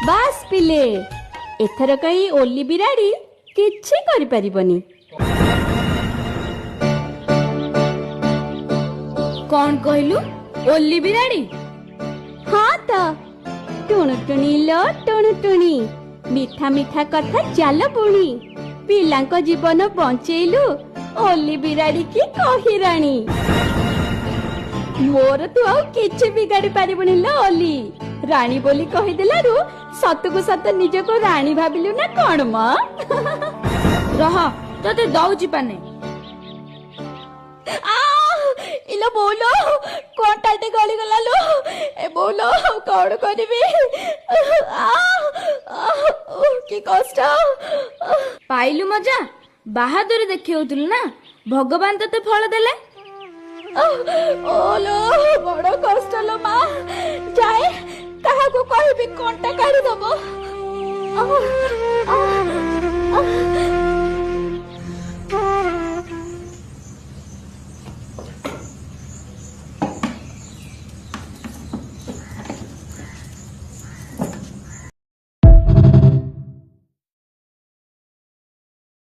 ବାସ୍ ପିଲେ ଏଥର କହି ଓଲି ବିରାଡ଼ି କିଛି କରିପାରିବନି। କଣ କହିଲୁ? ଓଲି ବିରାଡ଼ି? ହଁ ତ ଟୁଣୁଟୁଣି लो ଟୁଣୁଟୁଣି ମିଠା ମିଠା କଥା ଚାଲ ବୁଣି ପିଲାଙ୍କ ଜୀବନ ବଞ୍ଚେଇଲୁ ଓଲି ବିରାଡ଼ି କି କହିରାଣୀ। ମୋର ତୁ ଆଉ କିଛି ବିଗାଡ଼ି ପାରିବୁନି ଲୋ ଓଲି। ରାଣୀ ବୋଲି କହିଦେଲାରୁ ସତକୁ ସତ ନିଜକୁ ରାଣୀ ଭାବିଲୁ ନା କଣ ମ? ରହ ତତେ ଦଉଛି ପାନେ। ଇଲୋ ବୋଉଲୋ କଣ୍ଟାଟେ ଗଳିଗଲା ଲୋ। ଏ ବୋଉଲୋ କଣ କରିବି? କି କଷ୍ଟ। ପାଇଲୁ ମଜା? ବାହାଦୁରୀ ଦେଖେଉଥିଲୁ ନା, ଭଗବାନ ତତେ ଫଳ ଦେଲେ। ଓଲୋ ବଡ଼ କଷ୍ଟ ଲୋ ମା। ଯାଏ କାହାକୁ କହିବି କଣ୍ଟା କାଢିଦବ।